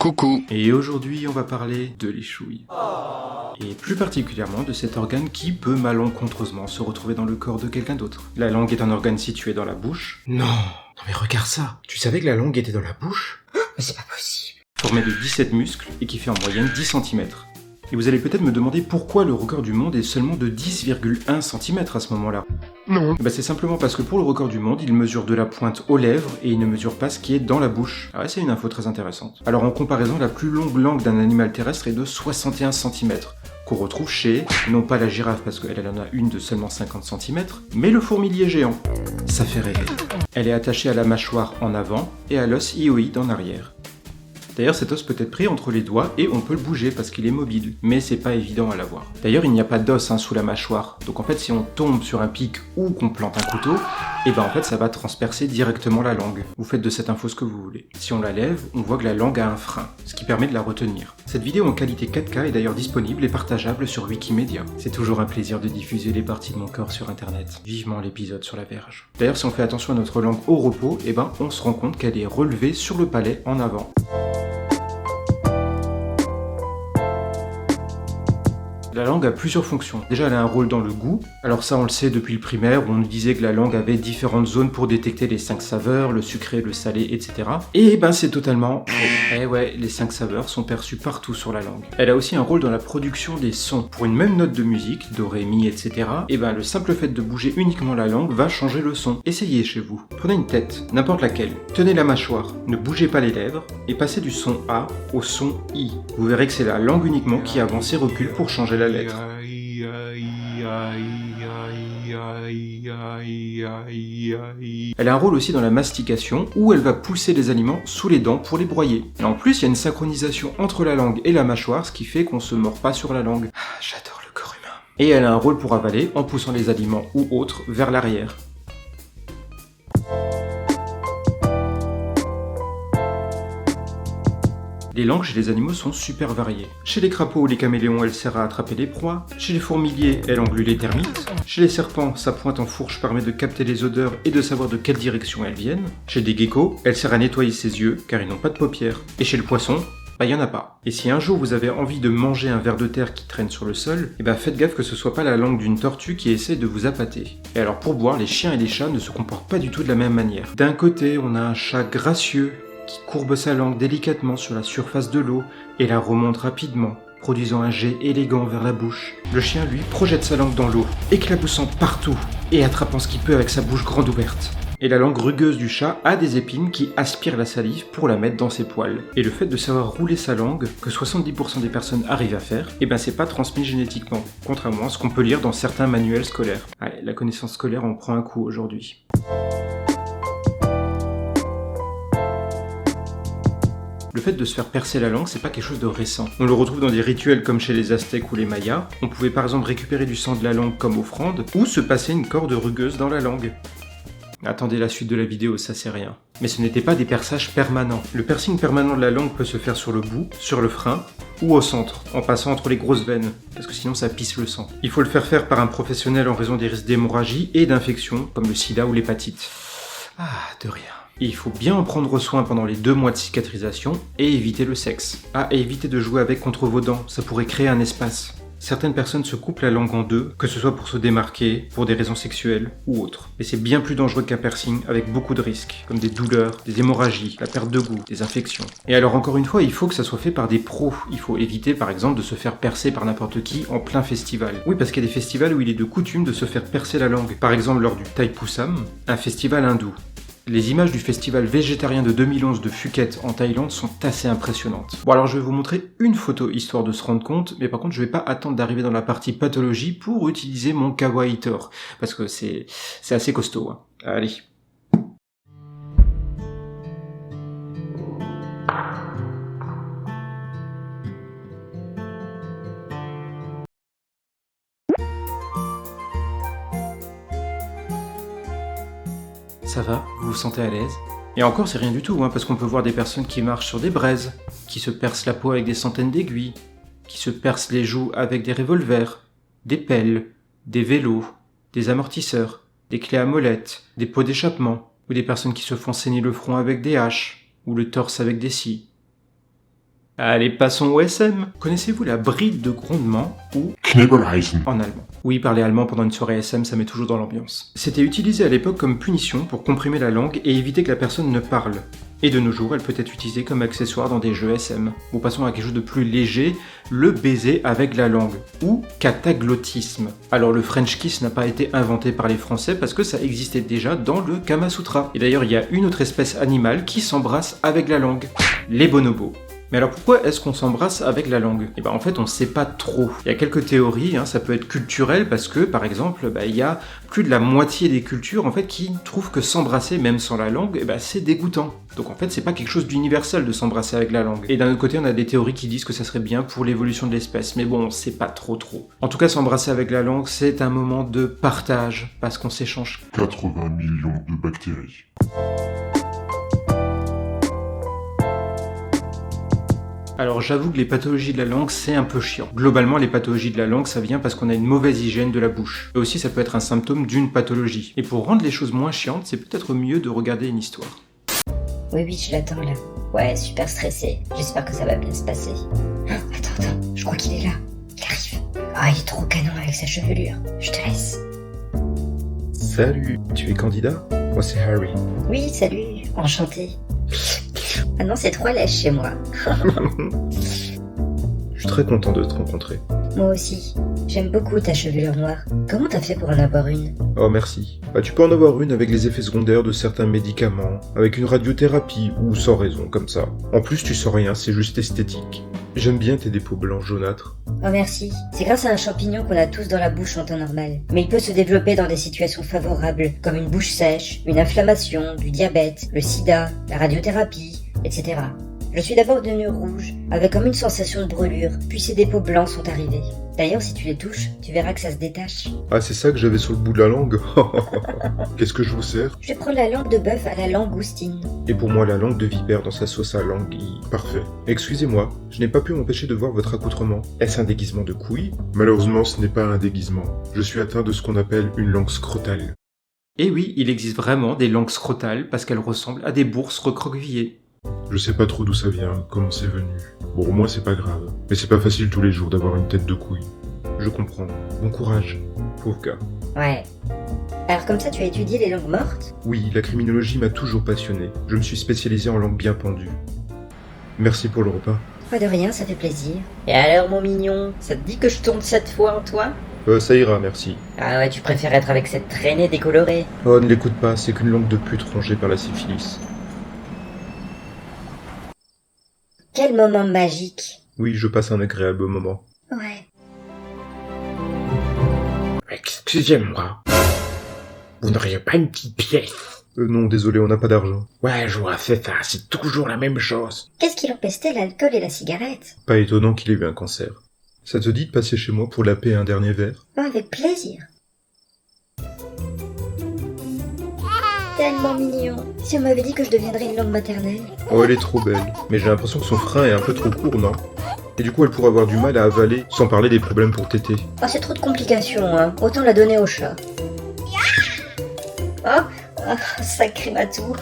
Coucou. Et aujourd'hui, on va parler de l'échouille. Et plus particulièrement de cet organe qui peut malencontreusement se retrouver dans le corps de quelqu'un d'autre. La langue est un organe situé dans la bouche. Non mais regarde ça. Tu savais que la langue était dans la bouche? Mais c'est pas possible. Formé de 17 muscles et qui fait en moyenne 10 cm. Et vous allez peut-être me demander pourquoi le record du monde est seulement de 10,1 cm à ce moment-là. Non. C'est simplement parce que pour le record du monde, il mesure de la pointe aux lèvres et il ne mesure pas ce qui est dans la bouche. Alors c'est une info très intéressante. Alors en comparaison, la plus longue langue d'un animal terrestre est de 61 cm, qu'on retrouve chez, non pas la girafe parce qu'elle en a une de seulement 50 cm, mais le fourmilier géant. Ça fait rêver. Elle est attachée à la mâchoire en avant et à l'os hyoïde en arrière. D'ailleurs, cet os peut être pris entre les doigts et on peut le bouger parce qu'il est mobile, mais c'est pas évident à l'avoir. D'ailleurs, il n'y a pas d'os sous la mâchoire, donc en fait, si on tombe sur un pic ou qu'on plante un couteau, en fait, ça va transpercer directement la langue. Vous faites de cette info ce que vous voulez. Si on la lève, on voit que la langue a un frein, ce qui permet de la retenir. Cette vidéo en qualité 4K est d'ailleurs disponible et partageable sur Wikimedia. C'est toujours un plaisir de diffuser les parties de mon corps sur internet. Vivement l'épisode sur la verge. D'ailleurs, si on fait attention à notre langue au repos, on se rend compte qu'elle est relevée sur le palais en avant. La langue a plusieurs fonctions. Déjà, elle a un rôle dans le goût. Alors ça, on le sait depuis le primaire, où on nous disait que la langue avait différentes zones pour détecter les 5 saveurs, le sucré, le salé, etc. Et c'est totalement faux. Les 5 saveurs sont perçues partout sur la langue. Elle a aussi un rôle dans la production des sons. Pour une même note de musique, do, ré, mi, etc., le simple fait de bouger uniquement la langue va changer le son. Essayez chez vous. Prenez une tête, n'importe laquelle. Tenez la mâchoire, ne bougez pas les lèvres, et passez du son A au son I. Vous verrez que c'est la langue uniquement qui avance et recule pour changer la lettre. Elle a un rôle aussi dans la mastication, où elle va pousser les aliments sous les dents pour les broyer. Et en plus, il y a une synchronisation entre la langue et la mâchoire, ce qui fait qu'on se mord pas sur la langue. J'adore le corps humain. Et elle a un rôle pour avaler, en poussant les aliments ou autres vers l'arrière. Les langues chez les animaux sont super variées. Chez les crapauds ou les caméléons, elle sert à attraper les proies. Chez les fourmiliers, elle englue les termites. Chez les serpents, sa pointe en fourche permet de capter les odeurs et de savoir de quelle direction elles viennent. Chez des geckos, elle sert à nettoyer ses yeux, car ils n'ont pas de paupières. Et chez le poisson, il y en a pas. Et si un jour vous avez envie de manger un ver de terre qui traîne sur le sol, faites gaffe que ce soit pas la langue d'une tortue qui essaie de vous appâter. Et alors pour boire, les chiens et les chats ne se comportent pas du tout de la même manière. D'un côté, on a un chat gracieux, qui courbe sa langue délicatement sur la surface de l'eau et la remonte rapidement, produisant un jet élégant vers la bouche. Le chien, lui, projette sa langue dans l'eau, éclaboussant partout et attrapant ce qu'il peut avec sa bouche grande ouverte. Et la langue rugueuse du chat a des épines qui aspirent la salive pour la mettre dans ses poils. Et le fait de savoir rouler sa langue, que 70% des personnes arrivent à faire, c'est pas transmis génétiquement, contrairement à ce qu'on peut lire dans certains manuels scolaires. La connaissance scolaire en prend un coup aujourd'hui. Le fait de se faire percer la langue, c'est pas quelque chose de récent. On le retrouve dans des rituels comme chez les Aztèques ou les Mayas. On pouvait par exemple récupérer du sang de la langue comme offrande, ou se passer une corde rugueuse dans la langue. Attendez la suite de la vidéo, ça c'est rien. Mais ce n'était pas des perçages permanents. Le piercing permanent de la langue peut se faire sur le bout, sur le frein, ou au centre, en passant entre les grosses veines, parce que sinon ça pisse le sang. Il faut le faire par un professionnel en raison des risques d'hémorragie et d'infections, comme le sida ou l'hépatite. De rien. Et il faut bien en prendre soin pendant les 2 mois de cicatrisation et éviter le sexe. Et éviter de jouer avec contre vos dents, ça pourrait créer un espace. Certaines personnes se coupent la langue en deux, que ce soit pour se démarquer, pour des raisons sexuelles ou autres. Mais c'est bien plus dangereux qu'un piercing avec beaucoup de risques, comme des douleurs, des hémorragies, la perte de goût, des infections. Et alors encore une fois, il faut que ça soit fait par des pros. Il faut éviter par exemple de se faire percer par n'importe qui en plein festival. Oui, parce qu'il y a des festivals où il est de coutume de se faire percer la langue. Par exemple lors du Thaipusam, un festival hindou. Les images du festival végétarien de 2011 de Phuket en Thaïlande sont assez impressionnantes. Bon alors je vais vous montrer une photo histoire de se rendre compte, mais par contre je vais pas attendre d'arriver dans la partie pathologie pour utiliser mon kawaii Thor, parce que c'est assez costaud. Allez. Ça va? Vous vous sentez à l'aise? Et encore, c'est rien du tout, parce qu'on peut voir des personnes qui marchent sur des braises, qui se percent la peau avec des centaines d'aiguilles, qui se percent les joues avec des revolvers, des pelles, des vélos, des amortisseurs, des clés à molette, des pots d'échappement, ou des personnes qui se font saigner le front avec des haches, ou le torse avec des scies. Allez, passons au SM. Connaissez-vous la bride de grondement ou Knebelheisen. en allemand? Oui, parler allemand pendant une soirée SM, ça met toujours dans l'ambiance. C'était utilisé à l'époque comme punition pour comprimer la langue et éviter que la personne ne parle. Et de nos jours, elle peut être utilisée comme accessoire dans des jeux SM. Bon, passons à quelque chose de plus léger, le baiser avec la langue, ou cataglottisme. Alors le French kiss n'a pas été inventé par les Français parce que ça existait déjà dans le Kama Sutra. Et d'ailleurs, il y a une autre espèce animale qui s'embrasse avec la langue, les bonobos. Mais alors pourquoi est-ce qu'on s'embrasse avec la langue? Et ben en fait on sait pas trop. Il y a quelques théories, ça peut être culturel parce que par exemple il y a plus de la moitié des cultures en fait qui trouvent que s'embrasser même sans la langue c'est dégoûtant. Donc en fait c'est pas quelque chose d'universel de s'embrasser avec la langue. Et d'un autre côté on a des théories qui disent que ça serait bien pour l'évolution de l'espèce, mais bon on sait pas trop. En tout cas s'embrasser avec la langue c'est un moment de partage parce qu'on s'échange 80 millions de bactéries. Alors j'avoue que les pathologies de la langue c'est un peu chiant. Globalement les pathologies de la langue ça vient parce qu'on a une mauvaise hygiène de la bouche. Et aussi ça peut être un symptôme d'une pathologie. Et pour rendre les choses moins chiantes, c'est peut-être mieux de regarder une histoire. Oui, je l'attends là. Ouais, super stressé. J'espère que ça va bien se passer. Attends, je crois qu'il est là. Il arrive. Ah, il est trop canon avec sa chevelure. Je te laisse. Suis tu es candidat? Moi c'est Harry. Oui, salut, enchanté. Ah non, c'est trop lèche chez moi. Je suis très content de te rencontrer. Moi aussi. J'aime beaucoup ta chevelure noire. Comment t'as fait pour en avoir une? Oh merci. Tu peux en avoir une avec les effets secondaires de certains médicaments, avec une radiothérapie ou sans raison comme ça. En plus tu sens rien, c'est juste esthétique. J'aime bien tes peaux blanches jaunâtres. Oh merci. C'est grâce à un champignon qu'on a tous dans la bouche en temps normal. Mais il peut se développer dans des situations favorables, comme une bouche sèche, une inflammation, du diabète, le sida, la radiothérapie, etc. Je suis d'abord devenue rouge, avec comme une sensation de brûlure, puis ces dépôts blancs sont arrivés. D'ailleurs, si tu les touches, tu verras que ça se détache. Ah, c'est ça que j'avais sur le bout de la langue. Qu'est-ce que je vous sers? Je prends la langue de bœuf à la langoustine. Et pour moi, la langue de vipère dans sa sauce à langue, parfait. Excusez-moi, je n'ai pas pu m'empêcher de voir votre accoutrement. Est-ce un déguisement de couille? Malheureusement, ce n'est pas un déguisement. Je suis atteint de ce qu'on appelle une langue scrotale. Et oui, il existe vraiment des langues scrotales parce qu'elles ressemblent à des bourses recroquevillées. Je sais pas trop d'où ça vient, comment c'est venu. Bon, moi c'est pas grave. Mais c'est pas facile tous les jours d'avoir une tête de couille. Je comprends. Bon courage. Pauvre gars. Ouais. Alors comme ça, tu as étudié les langues mortes? Oui, la criminologie m'a toujours passionné. Je me suis spécialisé en langue bien pendue. Merci pour le repas. Pas de rien, ça fait plaisir. Et alors, mon mignon, ça te dit que je tourne cette fois en toi? Ça ira, merci. Ah ouais, tu préfères être avec cette traînée décolorée? Oh, ne l'écoute pas, c'est qu'une langue de pute rongée par la syphilis. Quel moment magique. Oui, je passe un agréable moment. Ouais. Excusez-moi. Vous n'auriez pas une petite pièce? Non, désolé, on n'a pas d'argent. Ouais, je vois, c'est ça, c'est toujours la même chose. Qu'est-ce qui l'empestait, l'alcool et la cigarette? Pas étonnant qu'il ait eu un cancer. Ça te dit de passer chez moi pour laper un dernier verre? Oh, avec plaisir. Tellement mignon. Si on m'avait dit que je deviendrais une langue maternelle. Oh, elle est trop belle. Mais j'ai l'impression que son frein est un peu trop court, non? Et du coup, elle pourrait avoir du mal à avaler, sans parler des problèmes pour téter. Oh, c'est trop de complications, hein. Autant la donner au chat. Oh, sacré matou.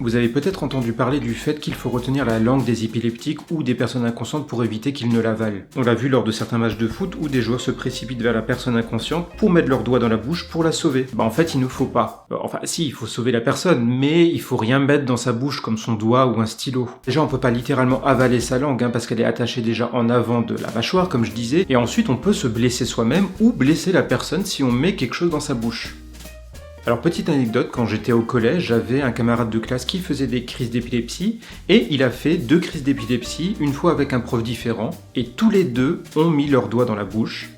Vous avez peut-être entendu parler du fait qu'il faut retenir la langue des épileptiques ou des personnes inconscientes pour éviter qu'ils ne l'avalent. On l'a vu lors de certains matchs de foot où des joueurs se précipitent vers la personne inconsciente pour mettre leur doigt dans la bouche pour la sauver. En fait, il ne faut pas. Enfin, si, il faut sauver la personne, mais il faut rien mettre dans sa bouche comme son doigt ou un stylo. Déjà, on peut pas littéralement avaler sa langue, parce qu'elle est attachée déjà en avant de la mâchoire, comme je disais, et ensuite on peut se blesser soi-même ou blesser la personne si on met quelque chose dans sa bouche. Alors petite anecdote, quand j'étais au collège, j'avais un camarade de classe qui faisait des crises d'épilepsie et il a fait 2 crises d'épilepsie, une fois avec un prof différent et tous les deux ont mis leurs doigts dans la bouche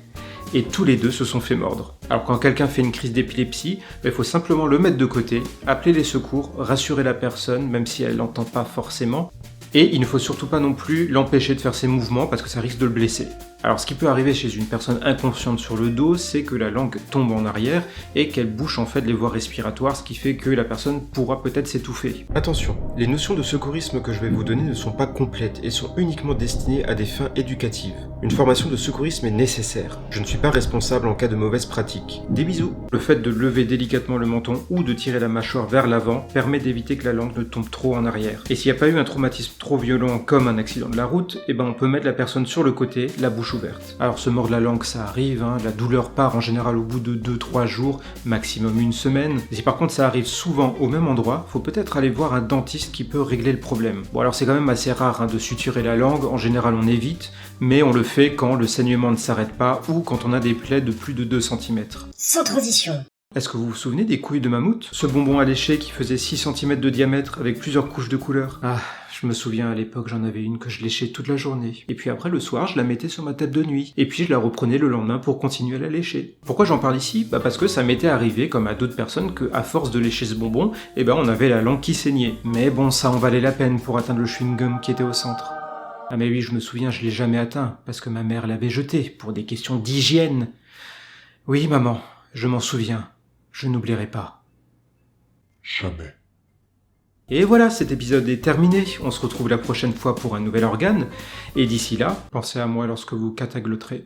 et tous les deux se sont fait mordre. Alors quand quelqu'un fait une crise d'épilepsie, il faut simplement le mettre de côté, appeler les secours, rassurer la personne, même si elle l'entend pas forcément, et il ne faut surtout pas non plus l'empêcher de faire ses mouvements parce que ça risque de le blesser. Alors ce qui peut arriver chez une personne inconsciente sur le dos, c'est que la langue tombe en arrière et qu'elle bouche en fait les voies respiratoires, ce qui fait que la personne pourra peut-être s'étouffer. Attention, les notions de secourisme que je vais vous donner ne sont pas complètes et sont uniquement destinées à des fins éducatives. Une formation de secourisme est nécessaire. Je ne suis pas responsable en cas de mauvaise pratique. Des bisous. Le fait de lever délicatement le menton ou de tirer la mâchoire vers l'avant permet d'éviter que la langue ne tombe trop en arrière. Et s'il n'y a pas eu un traumatisme trop violent comme un accident de la route, on peut mettre la personne sur le côté, la bouche ouverte. Alors se mordre la langue ça arrive, la douleur part en général au bout de 2-3 jours, maximum une semaine. Et si par contre ça arrive souvent au même endroit, faut peut-être aller voir un dentiste qui peut régler le problème. Bon alors c'est quand même assez rare de suturer la langue, en général on évite, mais on le fait quand le saignement ne s'arrête pas ou quand on a des plaies de plus de 2 cm. Sans transition. Est-ce que vous vous souvenez des couilles de mammouth? Ce bonbon à lécher qui faisait 6 cm de diamètre avec plusieurs couches de couleurs. Ah, je me souviens à l'époque j'en avais une que je léchais toute la journée. Et puis après le soir je la mettais sur ma table de nuit. Et puis je la reprenais le lendemain pour continuer à la lécher. Pourquoi j'en parle ici? Parce que ça m'était arrivé, comme à d'autres personnes, que à force de lécher ce bonbon, on avait la langue qui saignait. Mais bon, ça en valait la peine pour atteindre le chewing-gum qui était au centre. Ah mais oui, je me souviens, je l'ai jamais atteint, parce que ma mère l'avait jeté, pour des questions d'hygiène. Oui maman, je m'en souviens. Je n'oublierai pas. Jamais. Et voilà, cet épisode est terminé. On se retrouve la prochaine fois pour un nouvel organe. Et d'ici là, pensez à moi lorsque vous cataglotterez.